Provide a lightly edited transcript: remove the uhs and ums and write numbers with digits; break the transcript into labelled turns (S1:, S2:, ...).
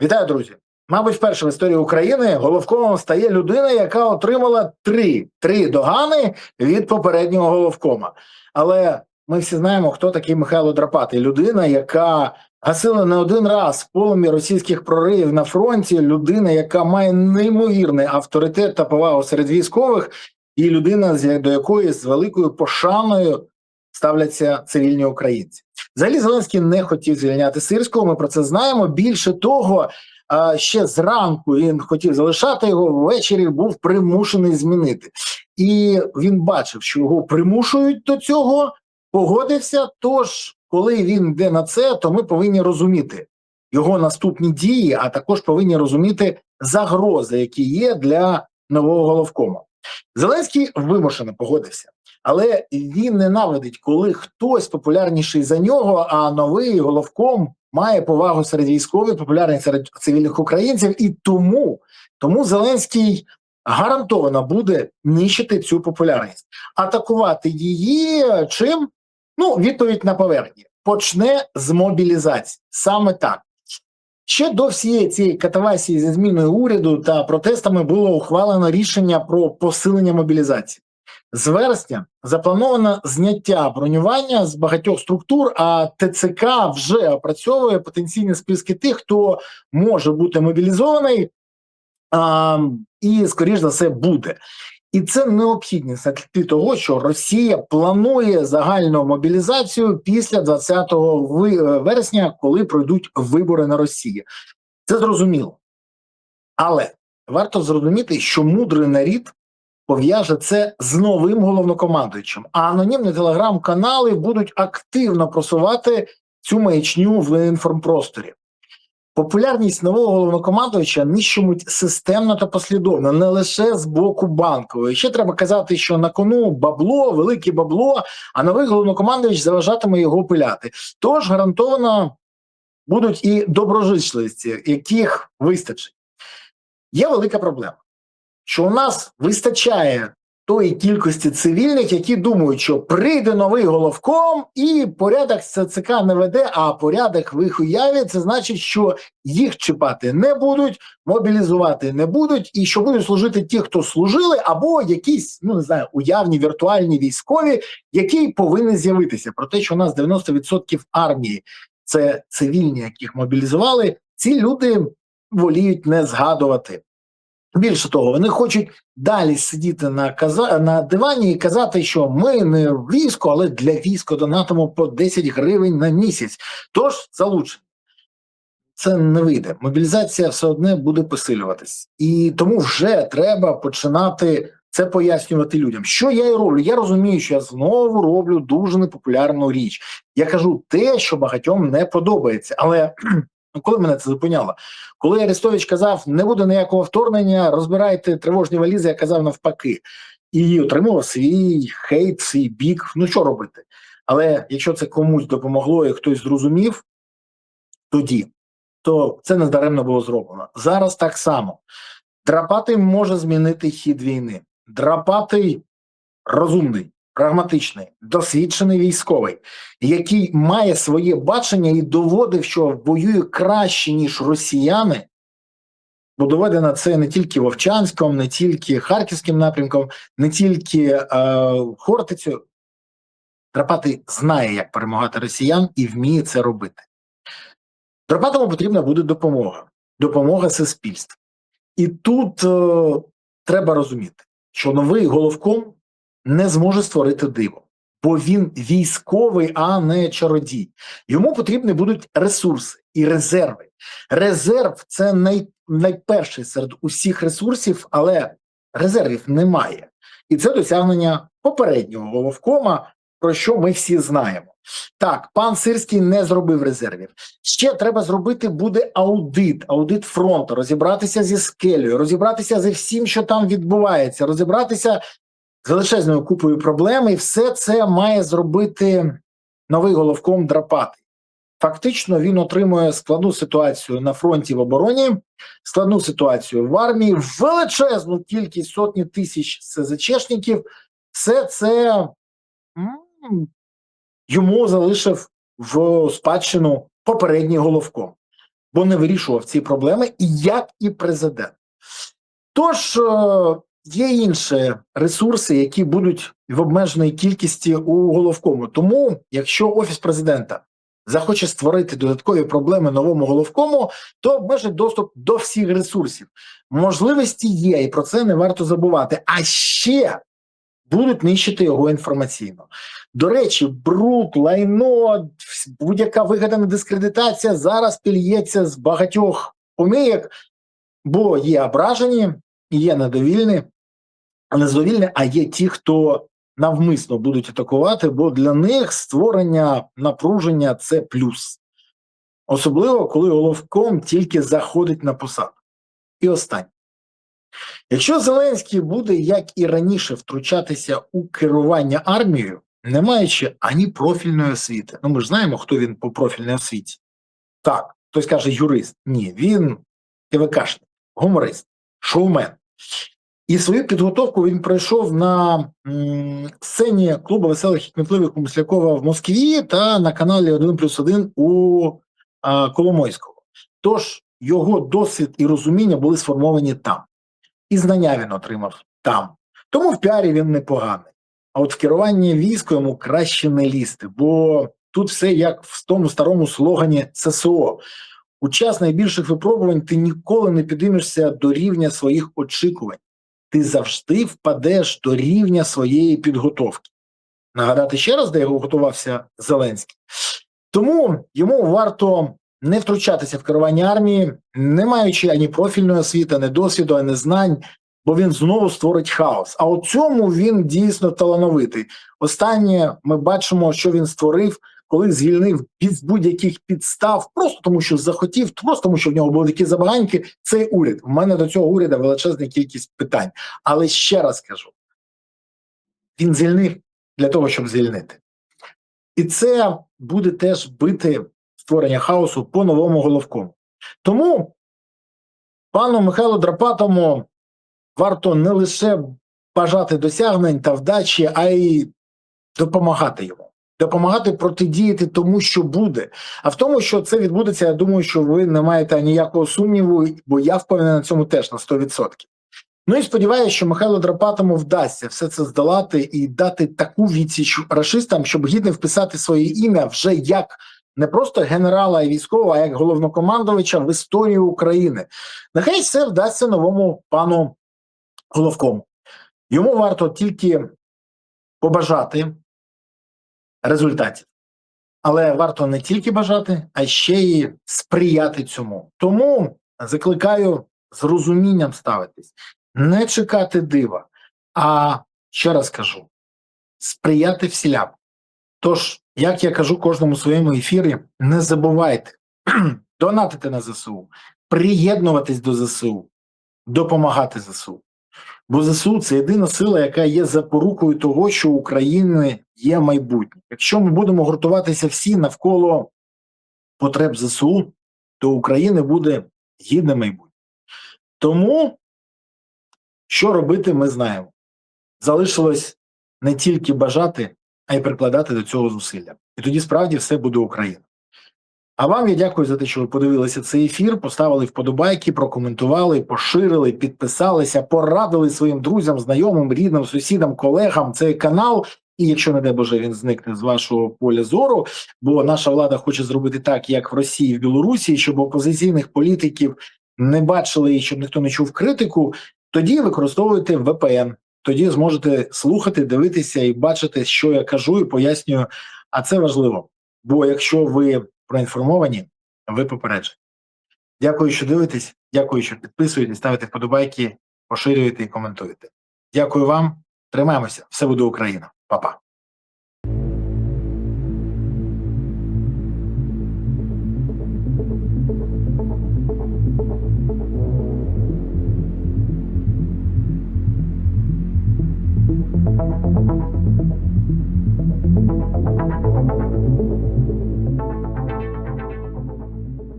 S1: Вітаю, друзі! Мабуть, вперше в історії України головкомом стає людина, яка отримала три догани від попереднього головкома. Але ми всі знаємо, хто такий Михайло Драпатий. Людина, яка гасила не один раз полум'я російських проривів на фронті, людина, яка має неймовірний авторитет та повагу серед військових, і людина, до якої з великою пошаною ставляться цивільні українці. Взагалі Зеленський не хотів звільняти Сирського, ми про це знаємо. Більше того, ще зранку він хотів залишати його, ввечері був примушений змінити. І він бачив, що його примушують до цього, погодився, тож коли він йде на це, то ми повинні розуміти його наступні дії, а також повинні розуміти загрози, які є для нового головкому. Зеленський вимушено погодився. Але він ненавидить, коли хтось популярніший за нього, а новий головком має повагу серед військових, популярний серед цивільних українців, і тому Зеленський гарантовано буде нищити цю популярність. Атакувати її чим? Відповідь на поверхні. Почне з мобілізації. Саме так. Ще до всієї цієї катавасії зі зміною уряду та протестами було ухвалено рішення про посилення мобілізації. З вересня заплановано зняття бронювання з багатьох структур, а ТЦК вже опрацьовує потенційні списки тих, хто може бути мобілізований і, скоріш за все, буде. І це необхідність на тлі того, що Росія планує загальну мобілізацію після 20 вересня, коли пройдуть вибори на Росії. Це зрозуміло. Але варто зрозуміти, що мудрий народ пов'яже це з новим головнокомандуючим, а анонімні телеграм-канали будуть активно просувати цю маячню в інформпросторі. Популярність нового головнокомандувача нищимуть системно та послідовно, не лише з боку Банкової. Ще треба казати, що на кону бабло, велике бабло, а новий головнокомандувач заважатиме його пиляти. Тож гарантовано будуть і доброжичливості, яких вистачить. Є велика проблема, що у нас вистачає тої кількості цивільних, які думають, що прийде новий головком і порядок з ЦЦК не веде, а порядок в їх уяві, це значить, що їх чіпати не будуть, мобілізувати не будуть, і що будуть служити ті, хто служили, або якісь, уявні, віртуальні військові, які повинні з'явитися. Про те, що у нас 90% армії – це цивільні, яких мобілізували, ці люди воліють не згадувати. Більше того, вони хочуть далі сидіти на дивані і казати, що ми не військо, але для війська донатимо по 10 гривень на місяць. Тож, залучення. Це не вийде. Мобілізація все одне буде посилюватись. І тому вже треба починати це пояснювати людям. Що я і роблю? Я розумію, що я знову роблю дуже непопулярну річ. Я кажу те, що багатьом не подобається, але... Коли мене це зупиняло? Коли Арестович казав, не буде ніякого вторгнення, розбирайте тривожні валізи, я казав навпаки. І отримував свій хейт, свій бік. Що робити? Але якщо це комусь допомогло і хтось зрозумів тоді, то це нездаремно було зроблено. Зараз так само. Драпатий може змінити хід війни. Драпатий розумний, прагматичний, досвідчений військовий, який має своє бачення і доводив, що воює краще, ніж росіяни, бо доведено це не тільки Вовчанськом, не тільки Харківським напрямком, не тільки Хортицю. Драпатий знає, як перемагати росіян і вміє це робити. Драпатому потрібна буде допомога. Допомога суспільства. І тут треба розуміти, що новий головком не зможе створити диво, бо він військовий, а не чародій. Йому потрібні будуть ресурси і резерви. Резерв – це найперший серед усіх ресурсів, але резервів немає. І це досягнення попереднього головкома, про що ми всі знаємо. Так, пан Сирський не зробив резервів. Ще треба зробити буде аудит фронту, розібратися зі скелею, розібратися зі всім, що там відбувається, розібратися з величезною купою проблем, і все це має зробити новий головком Драпатий. Фактично він отримує складну ситуацію на фронті в обороні, складну ситуацію в армії, величезну кількість сотні тисяч СЗЧшників. Все це йому залишив в спадщину попередній головком. бо не вирішував ці проблеми, як і президент. Тож є інші ресурси, які будуть в обмеженій кількості у головкому. Тому, якщо Офіс президента захоче створити додаткові проблеми новому головкому, то обмежить доступ до всіх ресурсів. Можливості є, і про це не варто забувати. А ще будуть нищити його інформаційно. До речі, бруд, лайно, будь-яка вигадана дискредитація зараз пільється з багатьох помийок, бо є ображені, є недовільні, а є ті, хто навмисно будуть атакувати, бо для них створення напруження – це плюс. Особливо, коли головком тільки заходить на посаду. І останнє. Якщо Зеленський буде, як і раніше, втручатися у керування армією, не маючи ані профільної освіти, ми ж знаємо, хто він по профільній освіті. Так, хтось каже юрист. Ні, він ТВКшник, гуморист, шоумен. І свою підготовку він пройшов на сцені клубу веселих і кмітливих у Маслякова в Москві та на каналі 1+1 у Коломойського. Тож його досвід і розуміння були сформовані там. І знання він отримав там. Тому в піарі він непоганий. А от в керуванні військом йому краще не лізти, бо тут все як в тому старому слогані ССО. У час найбільших випробувань ти ніколи не підіймешся до рівня своїх очікувань. Ти завжди впадеш до рівня своєї підготовки. Нагадати ще раз, де його готувався Зеленський. Тому йому варто не втручатися в керування армії, не маючи ані профільної освіти, ані досвіду, ані знань, бо він знову створить хаос. А у цьому він дійсно талановитий. Останнє ми бачимо, що він створив, коли звільнив без будь-яких підстав, просто тому що захотів, просто тому що в нього були такі забаганки, цей уряд. У мене до цього уряду величезна кількість питань. Але ще раз кажу, він звільнив для того, щоб звільнити. І це буде теж бити створення хаосу по новому головкому. Тому пану Михайлу Драпатому варто не лише бажати досягнень та вдачі, а й допомагати йому. Допомагати протидіяти тому, що буде. А в тому, що це відбудеться, я думаю, що ви не маєте ніякого сумніву, бо я впевнений на цьому теж на 100%. Ну і сподіваюся, що Михайлу Драпатому вдасться все це здолати і дати таку відсіч рашистам, щоб гідно вписати своє ім'я вже як не просто генерала і військового, а як головнокомандувача в історію України. Нехай все вдасться новому пану головкому. Йому варто тільки побажати результатів. Але варто не тільки бажати, а ще й сприяти цьому. Тому закликаю з розумінням ставитись, не чекати дива, а, ще раз кажу, сприяти всіляко. Тож, як я кажу кожному своєму ефірі, не забувайте донатити на ЗСУ, приєднуватись до ЗСУ, допомагати ЗСУ. Бо ЗСУ – це єдина сила, яка є запорукою того, що у України є майбутнє. Якщо ми будемо гуртуватися всі навколо потреб ЗСУ, то у України буде гідне майбутнє. Тому, що робити, ми знаємо. Залишилось не тільки бажати, а й прикладати до цього зусилля. І тоді справді все буде Україна. А вам я дякую за те, що ви подивилися цей ефір, поставили вподобайки, прокоментували, поширили, підписалися, порадили своїм друзям, знайомим, рідним, сусідам, колегам цей канал. І якщо, не дай Боже, він зникне з вашого поля зору, бо наша влада хоче зробити так, як в Росії, в Білорусі, щоб опозиційних політиків не бачили і щоб ніхто не чув критику, тоді використовуйте VPN. Тоді зможете слухати, дивитися і бачити, що я кажу і пояснюю. А це важливо, бо якщо ви проінформовані, ви попереджені. Дякую, що дивитесь, дякую, що підписуєтесь, ставите вподобайки, поширюєте і коментуєте. Дякую вам, тримаємося, все буде Україна. Па-па. Thank you.